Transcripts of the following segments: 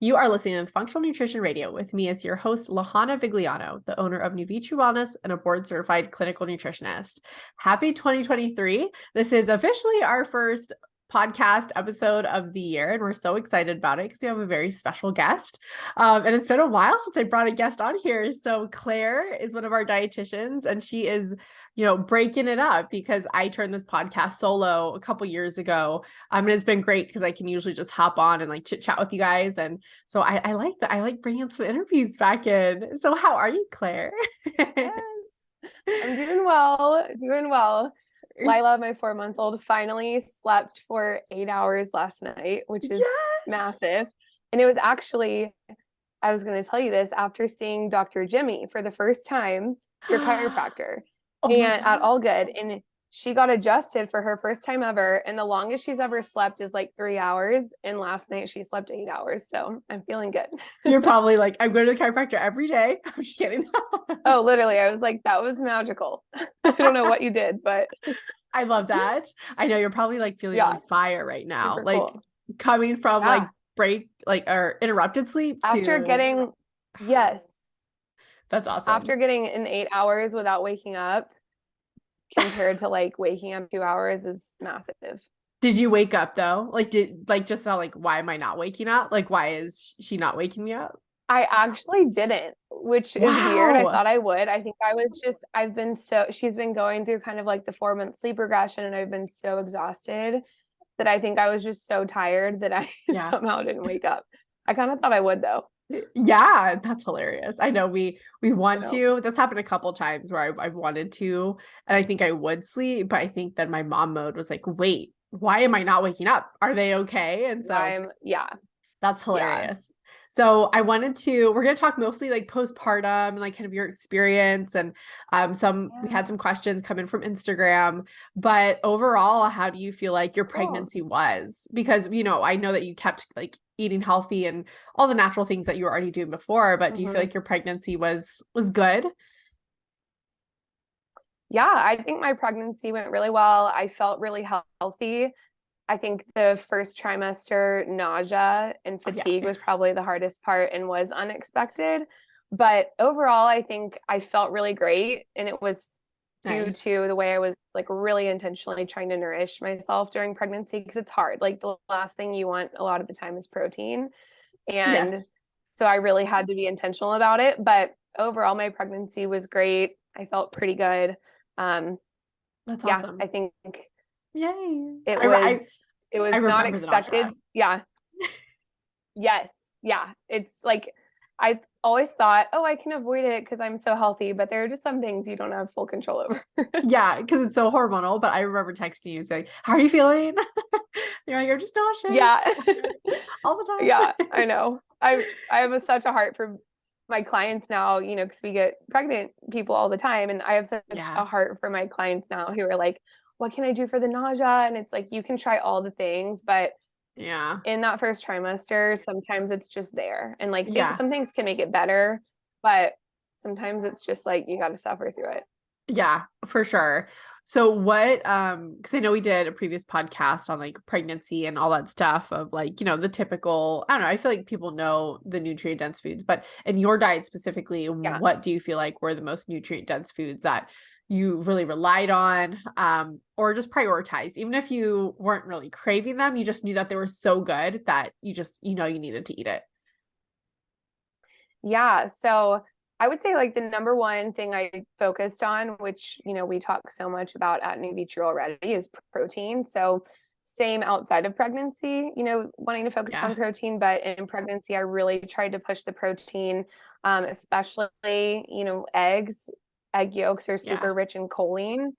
You are listening to Functional Nutrition Radio with me as your host, Lahana Vigliano, the owner of Nutrition Wellness and a board-certified clinical nutritionist. Happy 2023. This is officially our first podcast episode of the year, and we're so excited about it because we have a very special guest. And it's been a while since I brought a guest on here. So Claire is one of our dietitians, and she is breaking it up because I turned this podcast solo a couple years ago. And it's been great because I can usually just hop on and like chit chat with you guys. And so I like that. I like bringing some interviews back in. So how are you, Claire? Yes, I'm doing well. Lila, my 4-month-old, finally slept for 8 hours last night, which is massive. And it was actually, I was going to tell you this, after seeing Dr. Jimmy for the first time, your chiropractor, and at All Good. And she got adjusted for her first time ever. And the longest she's ever slept is like 3 hours. And last night she slept 8 hours. So I'm feeling good. You're probably like, I'm going to the chiropractor every day. I'm just kidding. Oh, literally. I was like, that was magical. I don't know what you did, but I love that. I know you're probably like feeling on fire right now. Super like cool. Coming from like break, like or interrupted sleep after getting, yes. That's awesome. After getting in 8 hours without waking up compared to like waking up 2 hours is massive. Did you wake up though? Like just not like, why am I not waking up? Like, why is she not waking me up? I actually didn't, which is weird. I thought I would. I think she's been going through kind of like the 4-month sleep regression, and I've been so exhausted that I think I was just so tired that I somehow didn't wake up. I kind of thought I would though. Yeah, that's hilarious. I know we want to. That's happened a couple times where I've wanted to, and I think I would sleep, but I think that my mom mode was like, wait, why am I not waking up? Are they okay? And so that's hilarious. Yeah. So we're going to talk mostly like postpartum and like kind of your experience, and we had some questions come in from Instagram, but overall, how do you feel like your pregnancy was? Because, I know that you kept like eating healthy and all the natural things that you were already doing before, but do you feel like your pregnancy was good? Yeah, I think my pregnancy went really well. I felt really healthy. I think the first trimester nausea and fatigue was probably the hardest part and was unexpected. But overall, I think I felt really great. And it was due to the way I was like really intentionally trying to nourish myself during pregnancy, because it's hard. Like the last thing you want a lot of the time is protein. And so I really had to be intentional about it. But overall, my pregnancy was great. I felt pretty good. That's awesome. I think yay. It was not expected. Yeah. Yes. Yeah. It's like, I always thought, I can avoid it because I'm so healthy, but there are just some things you don't have full control over. Yeah. Because it's so hormonal. But I remember texting you saying, how are you feeling? You're like, you're just nauseous. Yeah. All the time. Yeah, I know. I have such a heart for my clients now, because we get pregnant people all the time. And I have such a heart for my clients now who are like, what can I do for the nausea? And it's like, you can try all the things, but in that first trimester, sometimes it's just there. And like, some things can make it better, but sometimes it's just like, you got to suffer through it. Yeah, for sure. So what, because I know we did a previous podcast on like pregnancy and all that stuff of like, the typical, I don't know, I feel like people know the nutrient dense foods, but in your diet specifically, what do you feel like were the most nutrient dense foods that you really relied on, or just prioritized, even if you weren't really craving them, you just knew that they were so good that you just, you needed to eat it? Yeah. So I would say like the number one thing I focused on, which, we talk so much about at Nutrition already, is protein. So same outside of pregnancy, wanting to focus on protein, but in pregnancy, I really tried to push the protein, especially, eggs. Egg yolks are super rich in choline,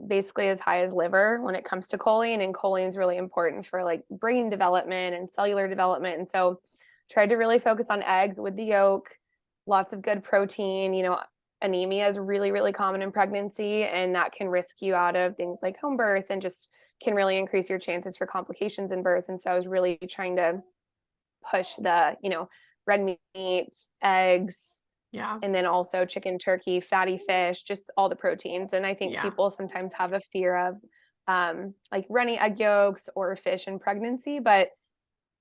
basically as high as liver when it comes to choline. And choline is really important for like brain development and cellular development. And so tried to really focus on eggs with the yolk, lots of good protein. Anemia is really, really common in pregnancy, and that can risk you out of things like home birth and just can really increase your chances for complications in birth. And so I was really trying to push the, red meat, eggs, and then also chicken, turkey, fatty fish, just all the proteins. And I think people sometimes have a fear of like runny egg yolks or fish in pregnancy, but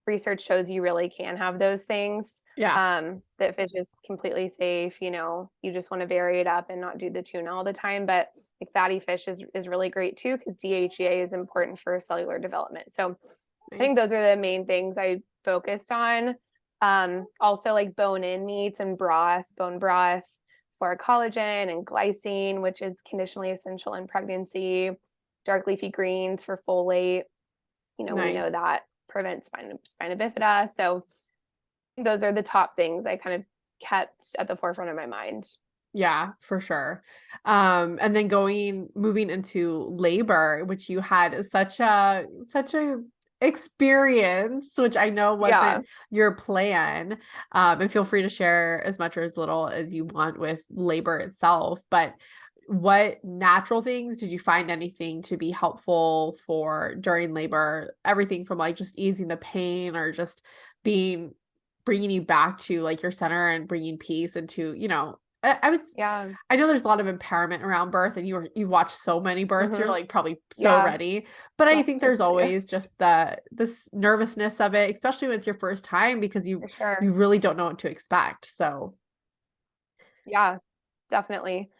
research shows you really can have those things. Yeah. That fish is completely safe. You just want to vary it up and not do the tuna all the time. But like fatty fish is really great too, because DHEA is important for cellular development. So I think Nice. those are the main things I focused on. Also like bone-in meats and bone broth for collagen and glycine, which is conditionally essential in pregnancy. Dark leafy greens for folate. We know Nice. that prevents spina bifida. So those are the top things I kind of kept at the forefront of my mind. Yeah, for sure. And then moving into labor, which you had such a experience, which I know Yeah. wasn't your plan. And feel free to share as much or as little as you want with labor itself. But what natural things did you find anything to be helpful for during labor? Everything from like just easing the pain or just bringing you back to like your center and bringing peace into, I would, Yeah. I know there's a lot of empowerment around birth and you've watched so many births, you're Mm-hmm. like probably so Yeah. ready, but I think there's Yes, always just this nervousness of it, especially when it's your first time because you for sure. really don't know what to expect. So Yeah, definitely.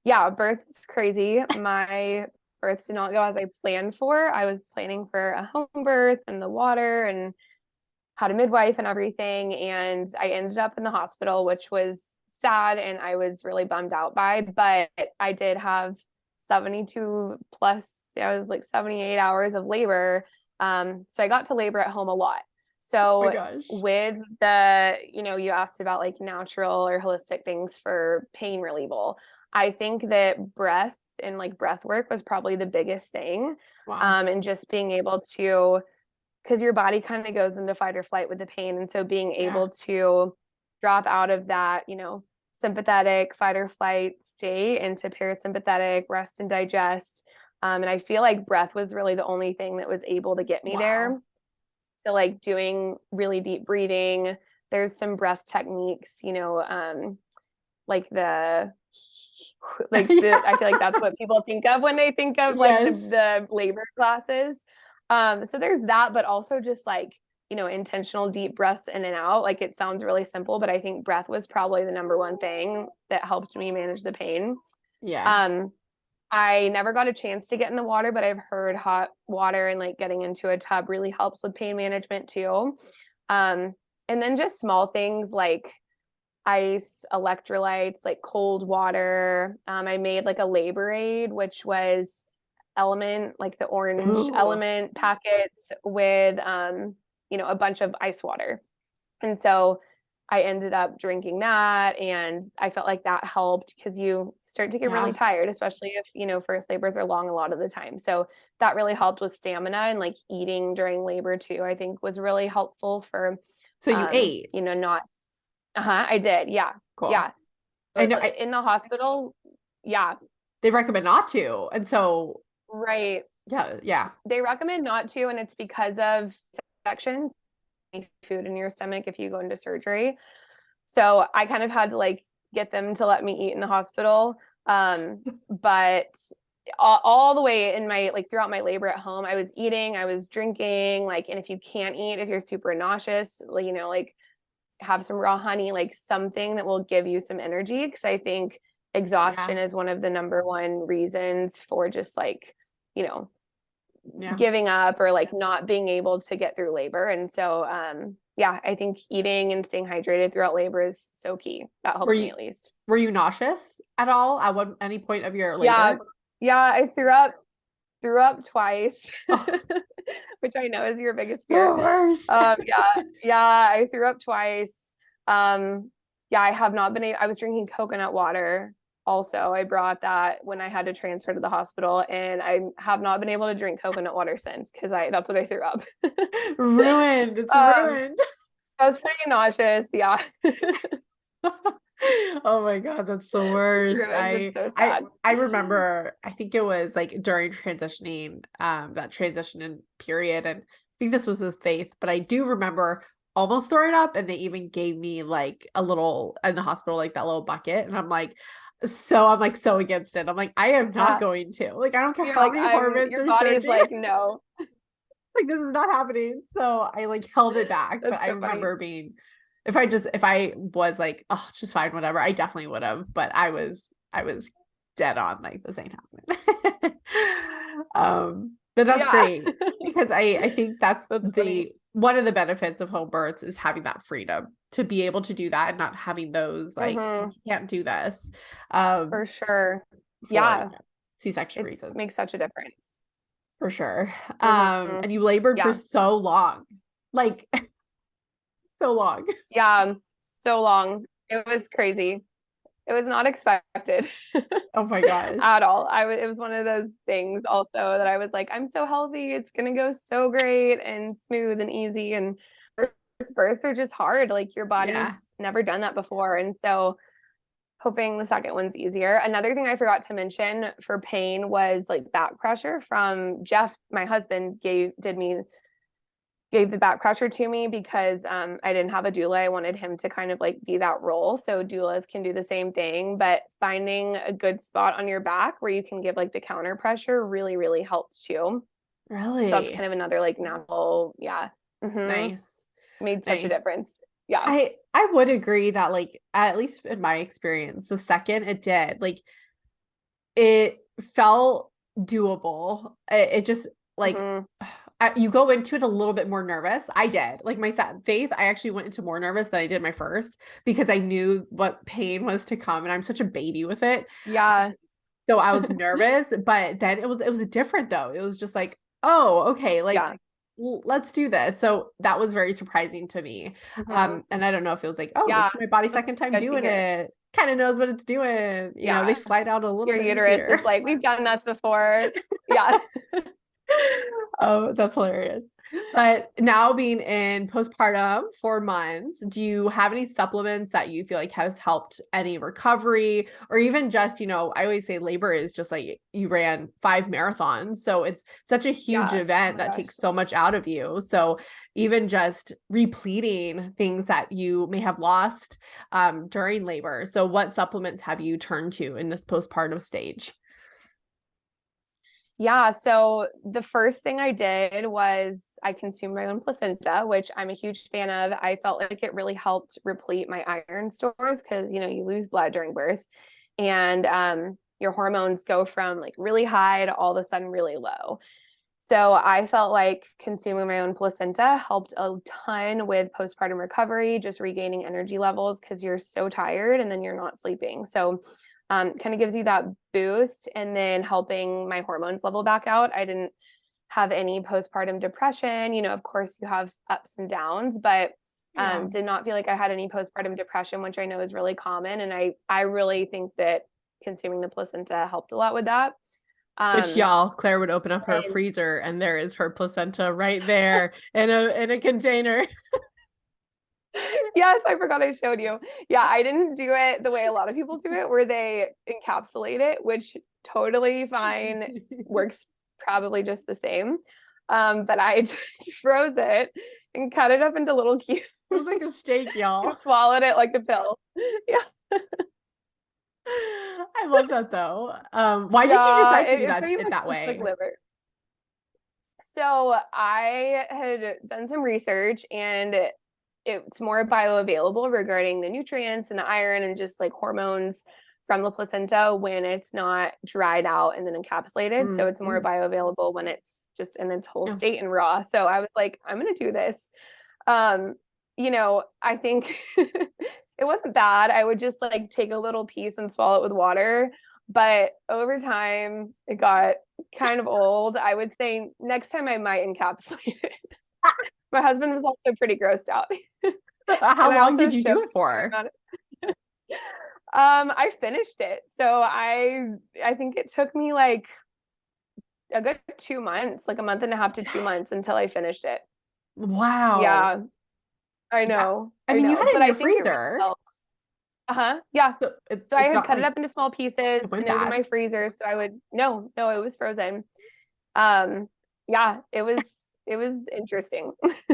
Yeah, birth's crazy. My birth did not go as I planned for. I was planning for a home birth and the water and had a midwife and everything. And I ended up in the hospital, which was sad and I was really bummed out by, but I did have 72 plus, I was like 78 hours of labor. So I got to labor at home a lot. oh my So gosh. with you asked about like natural or holistic things for pain relief. I think that breath and like breath work was probably the biggest thing. Wow. And just being able to, because your body kind of goes into fight or flight with the pain. And so being Yeah. able to drop out of that, sympathetic fight or flight state into parasympathetic rest and digest. And I feel like breath was really the only thing that was able to get me there. Wow. So like doing really deep breathing, there's some breath techniques, like Yeah. I feel like that's what people think of when they think of like Yes. the labor classes. So there's that, but also just like, intentional deep breaths in and out. Like it sounds really simple, but I think breath was probably the number one thing that helped me manage the pain. Yeah. I never got a chance to get in the water, but I've heard hot water and like getting into a tub really helps with pain management too. And then just small things like ice, electrolytes, like cold water. I made like a labor aid, which was element, like the orange Ooh. element packets with, a bunch of ice water. And so I ended up drinking that and I felt like that helped because you start to get really Yeah. tired, especially if, first labors are long a lot of the time. So that really helped with stamina and like eating during labor too, I think was really helpful for, So you ate. not, I did. Yeah. Cool. Yeah. I know In the hospital. Yeah. they recommend not to. And so, Right. yeah. They recommend not to, and it's because of infections, food in your stomach if you go into surgery. So I kind of had to like get them to let me eat in the hospital. But all the way in my like throughout my labor at home, I was eating, I was drinking, like, and if you can't eat, if you're super nauseous, like have some raw honey, like something that will give you some energy. Cause I think exhaustion is one of the number one reasons for just like, giving up or like not being able to get through labor. And so, I think eating and staying hydrated throughout labor is so key. That helped me at least. Were you nauseous at all at any point of your labor? Yeah. Yeah. I threw up twice, which I know is your biggest fear. The worst. I threw up twice. I have not been I was drinking coconut water. Also, I brought that when I had to transfer to the hospital, and I have not been able to drink coconut water since because that's what I threw up. Ruined. It's ruined. I was pretty nauseous. Yeah. Oh my God, that's the worst. It's so sad. I remember, I think it was like during transitioning, that transition period, and I think this was with Faith, but I do remember almost throwing up, and they even gave me like a little in the hospital, like that little bucket, and I'm like so against it. I'm like, I am not going to. Like, I don't care how many hormones your or body's surgery. like, no. like, this is not happening. So I like held it back. That's But I so funny. remember being, if I was like, oh, just fine, whatever, I definitely would have. But I was dead on, like, this ain't happening. But that's Yeah. great, because I think that's That's the funny. one of the benefits of home births is having that freedom to be able to do that and not having those like, you can't do this For sure. for Yeah. C-section It reasons. makes such a difference. For sure. Mhm. And you labored for Yeah. so long, like so long. Yeah. So long. It was crazy. It was not expected Oh my gosh. at all. It was one of those things also that I was like, I'm so healthy. It's going to go so great and smooth and easy. And first births are just hard. Like your body's Yeah. never done that before. And so hoping the second one's easier. Another thing I forgot to mention for pain was like back pressure from Jeff, my husband gave the back pressure to me because I didn't have a doula. I wanted him to kind of like be that role. So doulas can do the same thing, but finding a good spot on your back where you can give like the counter pressure really, really helps too. So that's Really kind of another like natural, yeah. nice. Made such a Nice. difference. Yeah. I would agree that, like, at least in my experience, the second it did, like, it felt doable. It just like, Mhm. you go into it a little bit more nervous. I did. Like, my faith, I actually went into more nervous than I did my first, because I knew what pain was to come, and I'm such a baby with it. Yeah. So I was nervous, but then it was different though. It was just like, oh, okay, like, Yeah. let's do this. So that was very surprising to me. Mhm. And I don't know if it was like, oh, Yeah. it's my body's That's second time good to doing hear. it. Kind of knows what it's doing. They Yeah. slide out a little Your bit uterus is easier. like, we've done this before. Yeah. Oh, that's hilarious. But now being in postpartum 4 months, do you have any supplements that you feel like has helped any recovery, or even just, I always say labor is just like you ran 5 marathons. So it's such a huge Yeah. Oh event my that gosh. takes so much out of you. So even just repleting things that you may have lost during labor. So what supplements have you turned to in this postpartum stage? Yeah. So the first thing I did was I consumed my own placenta, which I'm a huge fan of. I felt like it really helped replete my iron stores because, you lose blood during birth, and your hormones go from like really high to all of a sudden really low. So I felt like consuming my own placenta helped a ton with postpartum recovery, just regaining energy levels because you're so tired and then you're not sleeping. So kind of gives you that boost, and then helping my hormones level back out. I didn't have any postpartum depression. Of course you have ups and downs, but Yeah. did not feel like I had any postpartum depression, which I know is really common. And I really think that consuming the placenta helped a lot with that. Which, Um, y'all, Claire would open up her and freezer and there is her placenta right there in a container. yes, I forgot I showed you. Yeah, I didn't do it the way a lot of people do it, where they encapsulate it, which totally fine, works probably just the same. But I just froze it and cut it up into little cubes It was like a steak, y'all. and swallowed it like a pill. Yeah. I love that though. Why did you Yeah, decide to do it that pretty it much that looks like way? liver. So I had done some research, and it's more bioavailable regarding the nutrients and the iron and just like hormones from the placenta when it's not dried out and then encapsulated. So it's more Mm. bioavailable when it's just in its whole Yeah. state and raw. So I was like, I'm going to do this. I think it wasn't bad. I would just like take a little piece and swallow it with water. But over time, it got kind of old. I would say next time I might encapsulate it. My husband was also pretty grossed out. How And I long also did you do showed it for? I finished it. So I think it took me like a good 2 months, like a month and a half to 2 months until I finished it. Wow. Yeah, I Yeah. know. I I mean, you know. had it But in I your think it really freezer, helps. Uh-huh. Yeah. so it's So I it's had not cut it like up into small pieces it went and it was in bad. my freezer. So I would, no, it was frozen. Um, yeah, it was it was interesting.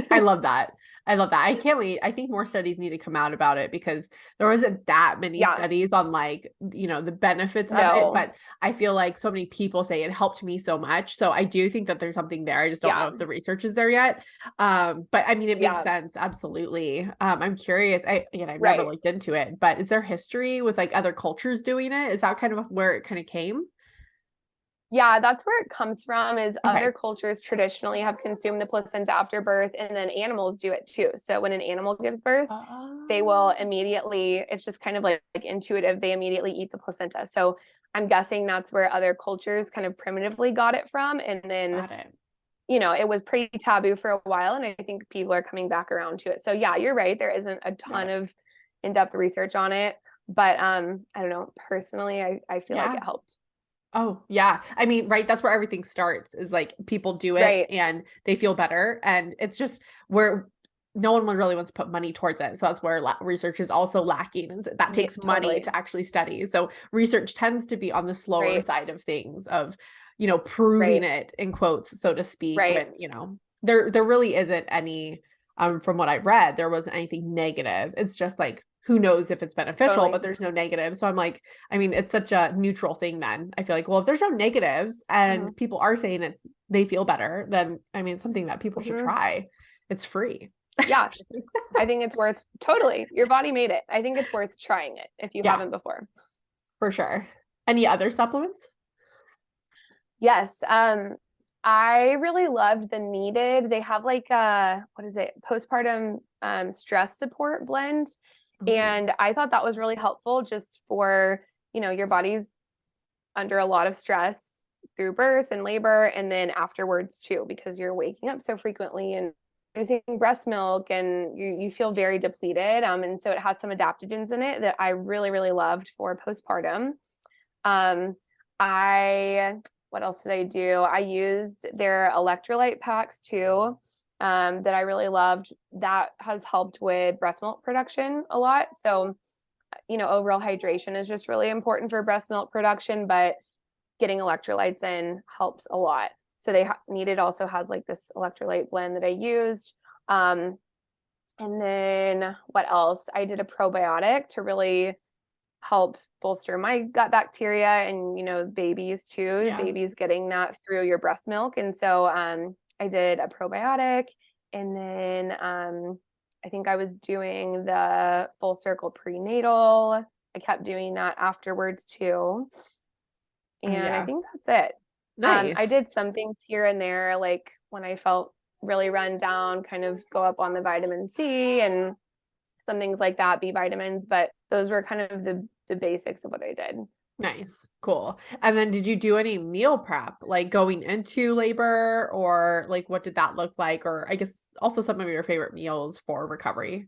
I love that. I love that. I can't wait. I think more studies need to come out about it because there wasn't that many Yeah, studies on like, the benefits of it, no, but I feel like so many people say it helped me so much. So I do think that there's something there. I just don't know yeah, if the research is there yet. But I mean, it makes yeah, sense. Absolutely. I've never right. looked into it, but is there history with like other cultures doing it? Is that kind of where it kind of came? Yeah, that's where it comes from is Okay. other cultures traditionally have consumed the placenta after birth, and then animals do it too. So when an animal gives birth, they will Oh, immediately, it's just kind of like intuitive, they immediately eat the placenta. So I'm guessing that's where other cultures kind of primitively got it from. And then, got it. it was pretty taboo for a while. And I think people are coming back around to it. So yeah, you're right. There isn't a Got ton it. of in-depth research on it. But I don't know. Personally, I feel like Yeah. it helped. Oh, yeah. I mean, right, that's where everything starts is like people do it Right. and they feel better. And it's just where no one really wants to put money towards it. So that's where research is also lacking. And that Yeah, takes money totally. to actually study. So research tends to be on the slower Right. side of things of, proving Right. it in quotes, so to speak, Right. when, there really isn't any, from what I've read, there wasn't anything negative. It's just like, who knows if it's beneficial, Totally. but there's no negative. So I'm like, I mean, it's such a neutral thing then. I feel like, well, if there's no negatives Mhm. and people are saying it, they feel better, then I mean, it's something that people should Mhm. try. It's free. Yeah, I think it's worth totally. Your body made it. I think it's worth trying it if you Yeah, haven't before. for sure. Any other supplements? Yes. I really loved the Needed. They have like what is it? Postpartum stress support blend. Ooh, And I thought that was really helpful just for, your body's under a lot of stress through birth and labor and then afterwards too, because you're waking up so frequently and using breast milk and you feel very depleted. And so it has some adaptogens in it that I really, really loved for postpartum. Um, I what else did I do? I used their electrolyte packs too. That I really loved. That has helped with breast milk production a lot. So, overall hydration is just really important for breast milk production, but getting electrolytes in helps a lot. So Needed also has like this electrolyte blend that I used. Um, and then what else? I did a probiotic to really help bolster my gut bacteria and babies too, yeah. babies getting that through your breast milk. And so I did a probiotic, and then I think I was doing the full circle prenatal. I kept doing that afterwards too, Oh, and I yeah. think that's it. I Nice. did some things here and there, like when I felt really run down, kind of go up on the vitamin C and some things like that, B vitamins, but those were kind of the basics of what I did. Nice. Cool. And then did you do any meal prep, like going into labor, or like what did that look like? Or I guess also some of your favorite meals for recovery.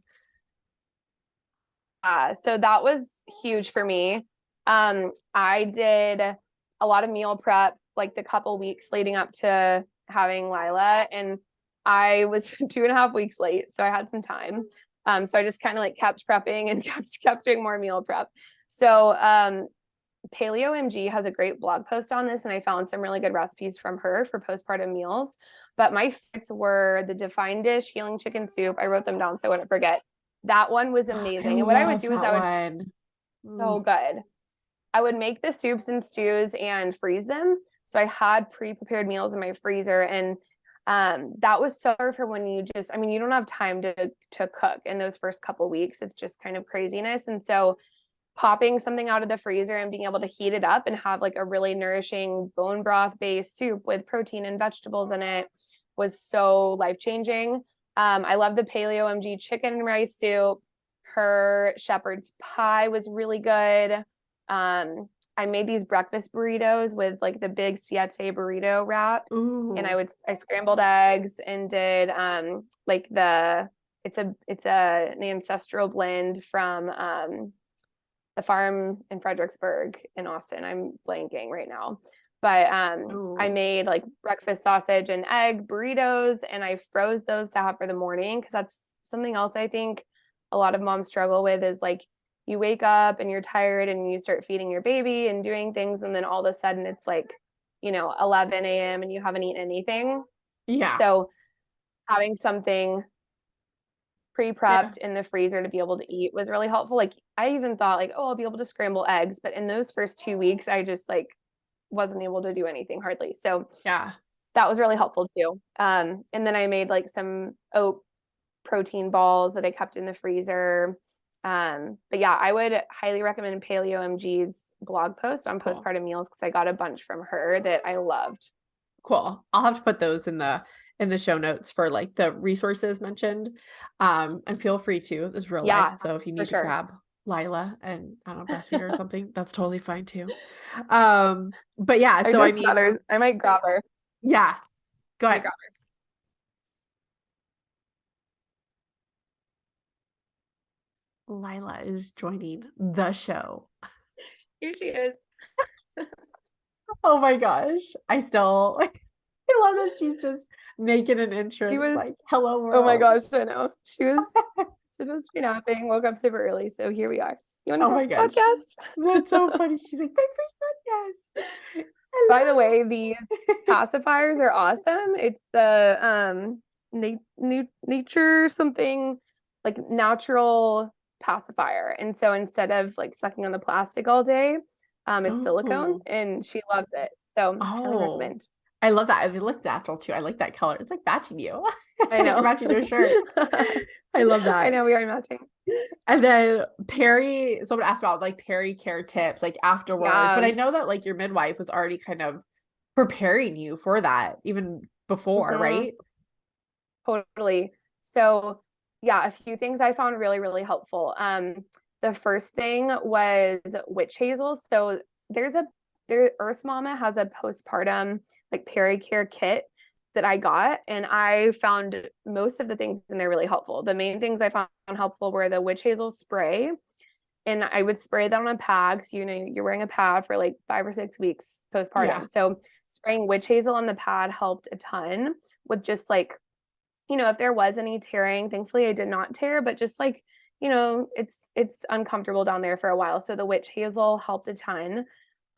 So that was huge for me. I did a lot of meal prep, like the couple weeks leading up to having Lila, and I was 2.5 weeks late, so I had some time. So I just kind of like kept prepping and kept doing more meal prep. So Paleo MG has a great blog post on this, and I found some really good recipes from her for postpartum meals. But my favorites were the Defined Dish Healing Chicken Soup. I wrote them down so I wouldn't forget. That one was I amazing. And what I would love do is that I would one. so Mm. good. I would make the soups and stews and freeze them. So I had pre-prepared meals in my freezer, and that was so for when you just, I mean, you don't have time to cook in those first couple weeks. It's just kind of craziness. And so popping something out of the freezer and being able to heat it up and have like a really nourishing bone broth based soup with protein and vegetables in it was so life changing. I love the Paleo MG chicken and rice soup. Her shepherd's pie was really good. I made these breakfast burritos with like the big siete burrito wrap, and Ooh, I scrambled eggs and did like it's an ancestral blend from the farm in Fredericksburg in Austin. I'm blanking right now. But I ooh. made like breakfast sausage and egg burritos, and I froze those to have for the morning because that's something else I think a lot of moms struggle with is like you wake up and you're tired and you start feeding your baby and doing things, and then all of a sudden it's like 11 a.m. and you haven't eaten anything. Yeah. So having something pre-prepped in the freezer to be able to eat was really helpful. Like I even thought like, oh, I'll be able to scramble eggs, but in those first 2 weeks, I just like wasn't able to do anything hardly. So Yeah. that was really helpful too. And then I made like some oat protein balls that I kept in the freezer. But yeah, I would highly recommend Paleo MG's blog post on Cool. postpartum meals because I got a bunch from her that I loved. Cool. I'll have to put those in the show notes for like the resources mentioned. And feel free to, this is real life. Yeah, So if you for need to sure. grab Lila and I don't know, breastfeed her or something, that's totally fine too. But yeah, I so I just mean, met her. I might grab her. yeah, go I might ahead. grab Lila is joining the show. her. Here she is. Oh my gosh. I still like I love that she's just making an She entrance was, like hello oh my world. gosh, I know. She was supposed to be napping, woke up super early. So here we are. You want Oh to my gosh. That's so podcast? funny. She's like, my first podcast. By the Hello. way, these pacifiers are awesome. It's the nature something like natural pacifier. And so instead of like sucking on the plastic all day, it's silicone Oh, and she loves it. So highly oh, recommend. I love that. It looks natural too. I like that color. It's like matching you. I You're know. matching your shirt. I love I that. know we are matching. And then Peri, someone asked about like Peri care tips, like afterward. But Yeah. I know that like your midwife was already kind of preparing you for that even before, Mhm. right? Totally. So, yeah, a few things I found really, really helpful. The first thing was witch hazel. So Earth Mama has a postpartum like peri care kit that I got, and I found most of the things in there really helpful. The main things I found helpful were the witch hazel spray, and I would spray that on a pad. So, you're wearing a pad for like 5 or 6 weeks Yeah. postpartum. So spraying witch hazel on the pad helped a ton with just like if there was any tearing. Thankfully I did not tear, but just like, it's uncomfortable down there for a while. So the witch hazel helped a ton.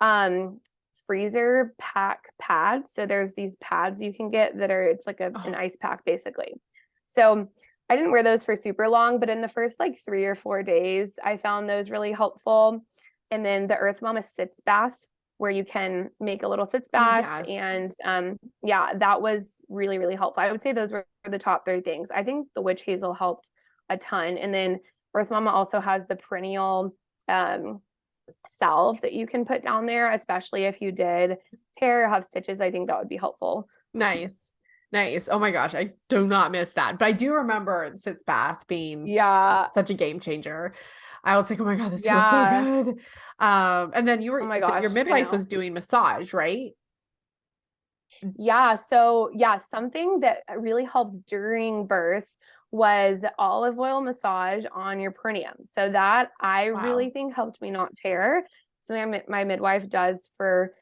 Um, freezer pack pads. So there's these pads you can get that are it's like an Oh, ice pack basically. So I didn't wear those for super long, but in the first like 3 or 4 days, I found those really helpful. And then the Earth Mama sitz bath, where you can make a little sitz bath, yes. and yeah, that was really, really helpful. I would say those were the top three things. I think the witch hazel helped a ton. And then Earth Mama also has the perennial salve that you can put down there, especially if you did tear or have stitches. I think that would be helpful. Nice. Nice. Oh my gosh, I do not miss that. But I do remember the sitz bath being Yeah. such a game changer. I was like, oh my God, this feels so Yeah. good. And then Oh my your gosh, I midwife know. was doing massage, right? Yeah. So, yeah, something that really helped during birth was olive oil massage on your perineum. So, that I really Wow. think helped me not tear. Something my midwife does for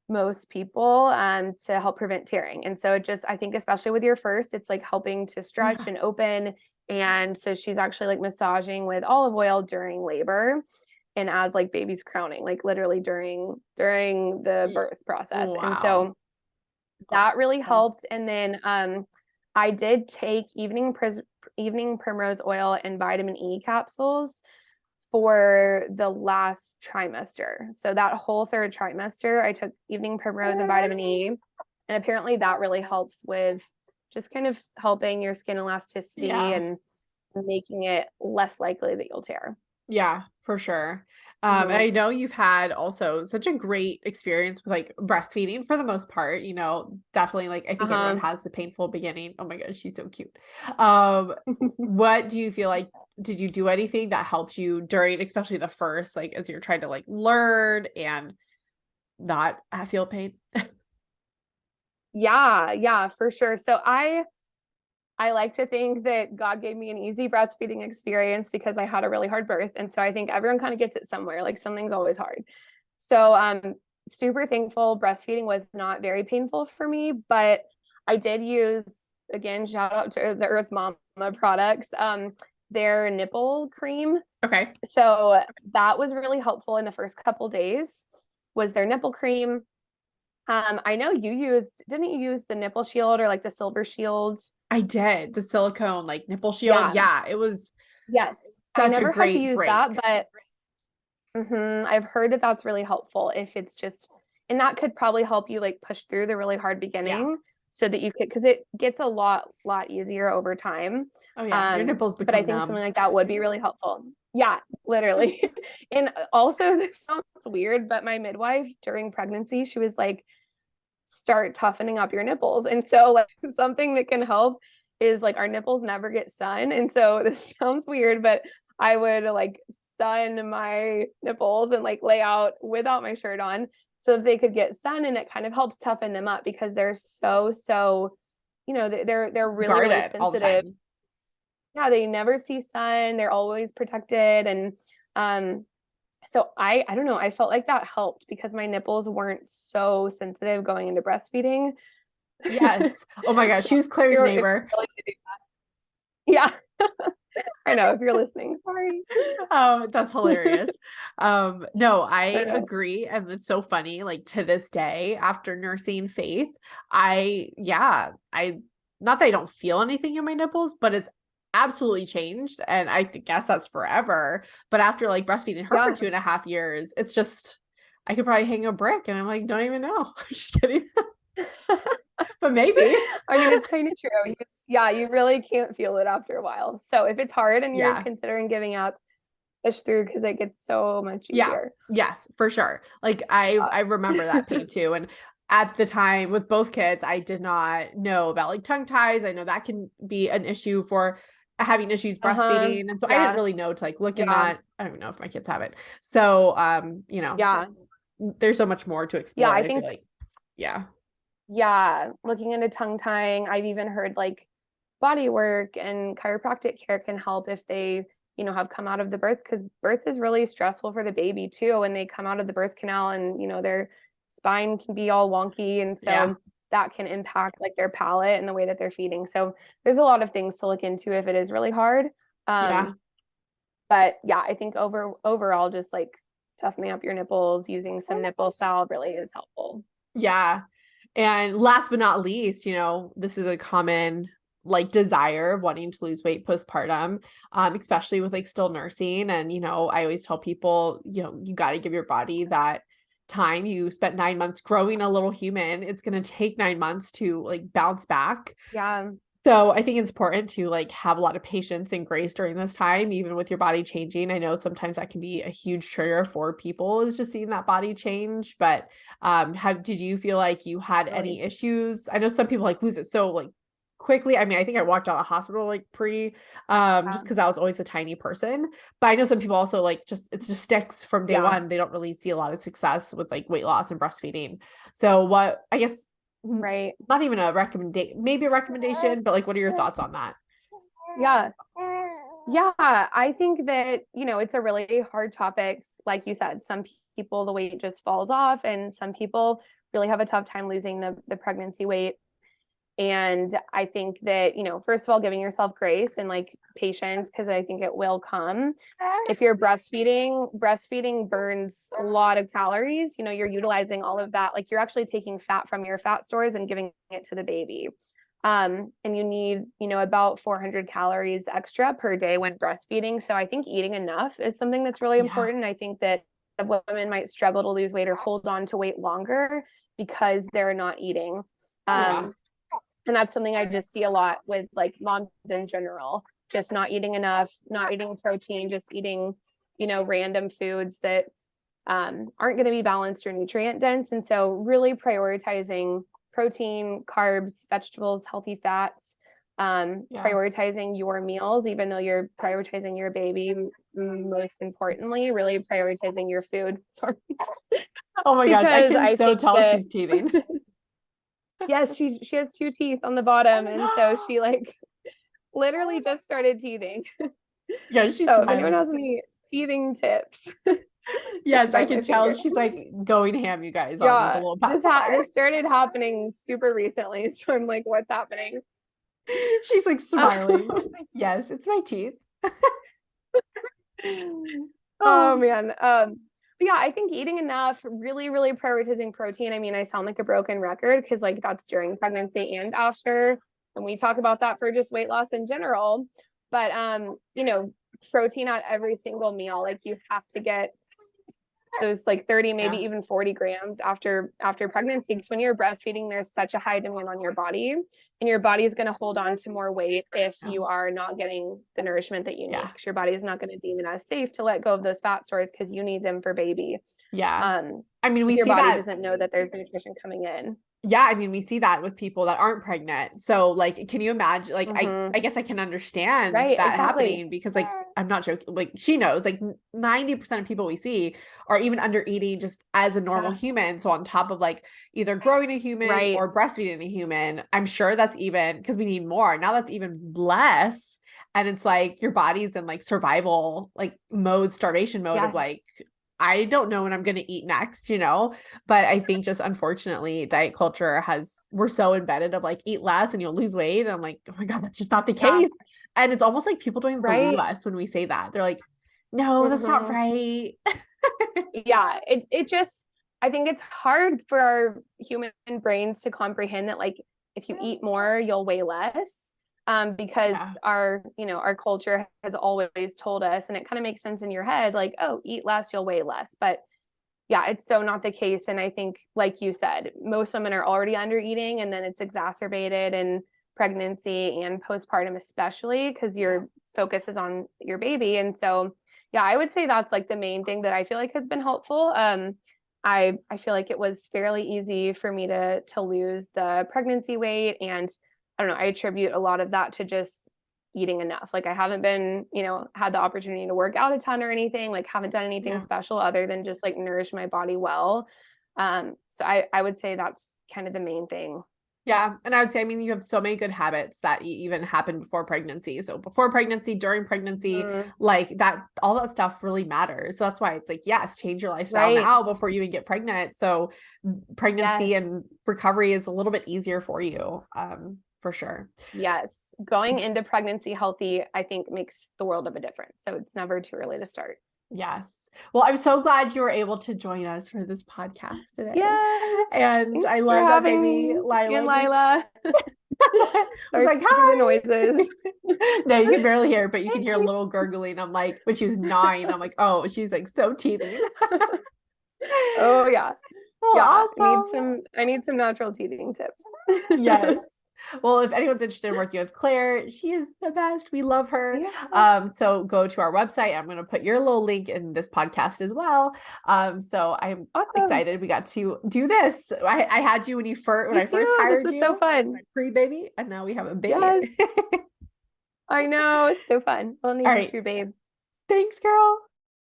most people to help prevent tearing. And so, I think, especially with your first, it's like helping to stretch Yeah. and open. And so, she's actually like massaging with olive oil during labor and as like baby's crowning, like literally during the birth process. And Wow. so, that really Oh. helped. And then I did take evening primrose oil and vitamin E capsules for the last trimester. So that whole third trimester, I took evening primrose and vitamin E. And apparently that really helps with just kind of helping your skin elasticity Yeah. and making it less likely that you'll tear. Yeah, for sure. And Mhm. I know you've had also such a great experience with like breastfeeding for the most part, definitely like I think everyone Uh-huh. has the painful beginning. Oh my gosh, she's so cute. Um, what do you feel like, did you do anything that helped you during, especially the first, like as you're trying to like learn and not feel pain? Yeah, for sure. So I like to think that God gave me an easy breastfeeding experience because I had a really hard birth. And so I think everyone kind of gets it somewhere, like something's always hard. So super thankful breastfeeding was not very painful for me, but I did use, again, shout out to the Earth Mama products, their nipple cream. Okay. So that was really helpful in the first couple days, was their nipple cream. I know didn't you use the nipple shield or like the silver shield? I did the silicone like nipple shield. Yeah. Yeah, it was Yes. I such a never had to great use break. that, but I've heard that that's really helpful if it's just, and that could probably help you like push through the really hard Yeah. beginning so that you could, because it gets a lot easier over time. Oh yeah, your nipples But I become think something numb. like that would be really helpful. Yeah, literally. And also, this sounds weird, but my midwife during pregnancy, she was like, start toughening up your nipples. And so like something that can help is like our nipples never get sun. And so this sounds weird, but I would like sun my nipples and like lay out without my shirt on so that they could get sun, and it kind of helps toughen them up because they're so they're really Guarded all the sensitive. time. Yeah, they never see sun, they're always protected. And so I don't know, I felt like that helped because my nipples weren't so sensitive going into breastfeeding. Yes. Oh my gosh, she was Claire's If neighbor. you're like, yeah. I know, if you're listening, sorry. That's hilarious. No, I I know. agree. And it's so funny, like to this day, after nursing Faith, I not that I don't feel anything in my nipples, but it's absolutely changed. And I guess that's forever. But after like breastfeeding her for Yeah. 2.5 years, it's just I could probably hang a brick and I'm like, don't even know. I'm just kidding. But maybe. I mean, it's kind of true. You really can't feel it after a while. So if it's hard and you're Yeah. considering giving up, push through because it gets so much Yeah. easier. Yes, for sure. Like I remember that pain too. And at the time with both kids, I did not know about like tongue ties. I know that can be an issue for having issues breastfeeding. And so I didn't Yeah. really know to like look in Yeah. that. I don't even know if my kids have it. So Yeah. there's so much more to Yeah. explore. I I feel think, like, yeah. yeah, looking into tongue tying, I've even heard like body work and chiropractic care can help if they, have come out of the birth, because birth is really stressful for the baby too. When they come out of the birth canal and, their spine can be all wonky. And Yeah. so that can impact like their palate and the way that they're feeding. So there's a lot of things to look into if it is really hard. Yeah. But yeah, I think overall, just like toughening up your nipples, using some nipple salve really is helpful. Yeah. And last but not least, this is a common like desire of wanting to lose weight postpartum, especially with like still nursing. And, I always tell people, you got to give your body that time. You spent 9 months growing a little human. It's going to take 9 months to like bounce back. Yeah. So I think it's important to like have a lot of patience and grace during this time, even with your body changing. I know sometimes that can be a huge trigger for people is just seeing that body change. But did you feel like you had any issues? I know some people like lose it so like quickly. I mean, I think I walked out of the hospital like just because I was always a tiny person. But I know some people also like it just sticks from day one. They don't really see a lot of success with like weight loss and breastfeeding. So what I guess Right. not even a recommendation, maybe a recommendation, but like what are your thoughts on that? Yeah. Yeah, I think that, it's a really hard topic. Like you said, some people, the weight just falls off, and some people really have a tough time losing the pregnancy weight. And I think that, first of all, giving yourself grace and like patience, because I think it will come. If you're breastfeeding burns a lot of calories. You're utilizing all of that. Like you're actually taking fat from your fat stores and giving it to the baby. And you need, about 400 calories extra per day when breastfeeding. So I think eating enough is something that's really important. I think that women might struggle to lose weight or hold on to weight longer because they're not eating. And that's something I just see a lot with like moms in general, just not eating enough, not eating protein, just eating, random foods that aren't going to be balanced or nutrient dense. And so really prioritizing protein, carbs, vegetables, healthy fats, prioritizing your meals, even though you're prioritizing your baby, most importantly, really prioritizing your food. Sorry. Oh my gosh, I can so tell she's teething. Yes, she has 2 teeth on the bottom, and so she like literally just started teething. Yeah, she's so if anyone has any teething tips. Yes, I can tell she's like going ham, you guys, on the little this started happening super recently, so I'm like, what's happening? She's like smiling. She's like, yes, it's my teeth. Oh man. But yeah, I think eating enough, really, really prioritizing protein. I mean, I sound like a broken record because like that's during pregnancy and after. And we talk about that for just weight loss in general. But you know, protein at every single meal. Like you have to get those like 30, maybe even 40 grams after pregnancy. Because when you're breastfeeding, there's such a high demand on your body, and your body is going to hold on to more weight if you are not getting the nourishment that you need. Because your body is not going to deem it as safe to let go of those fat stores because you need them for baby. I mean, we your see body that doesn't know that there's nutrition coming in. I mean, we see that with people that aren't pregnant. So like, can you imagine, like, I guess I can understand that happening because like, I'm not joking. Like she knows like 90% of people we see are even under eating just as a normal human. So on top of like either growing a human or breastfeeding a human, I'm sure that's even because we need more. Now that's even less. And it's like your body's in like survival, like mode, starvation mode of like, I don't know when I'm going to eat next, you know, but I think just unfortunately diet culture we're so embedded of like eat less and you'll lose weight. And I'm like, oh my God, that's just not the case. And it's almost like people don't even believe us when we say that. They're like, no, that's not right. It just, I think it's hard for our human brains to comprehend that like, if you eat more, you'll weigh less. Because our culture has always told us, and it kind of makes sense in your head, like, oh, eat less, you'll weigh less. But yeah, it's so not the case. And I think, like you said, most women are already under eating, and then it's exacerbated in pregnancy and postpartum, especially because your focus is on your baby. And so, yeah, I would say that's like the main thing that I feel like has been helpful. I feel like it was fairly easy for me to lose the pregnancy weight, and I don't know, I attribute a lot of that to just eating enough. Like I haven't been, had the opportunity to work out a ton or anything, like haven't done anything special other than just like nourish my body well. So I would say that's kind of the main thing. Yeah. And I would say, I mean, you have so many good habits that even happened before pregnancy. So before pregnancy, during pregnancy, like that, all that stuff really matters. So that's why it's like, yes, change your lifestyle now before you even get pregnant. So pregnancy and recovery is a little bit easier for you. For sure. Yes. Going into pregnancy healthy, I think makes the world of a difference. So it's never too early to start. Yes. Well, I'm so glad you were able to join us for this podcast today. Yes. And Thanks I love that baby Lila. Sorry like, for the noises. No, you can barely hear it, but you can hear a little gurgling. I'm like, when she was 9, I'm like, oh, she's like so teething. Oh yeah. Well, awesome. I need some natural teething tips. Yes. Well, if anyone's interested in working with Claire, she is the best. We love her. So go to our website. I'm going to put your little link in this podcast as well. So I'm excited. We got to do this. I had you when I first hired you. This was so fun. Pre-baby, and now we have a baby. Yes. I know. It's so fun. We'll need your babe. Thanks, girl.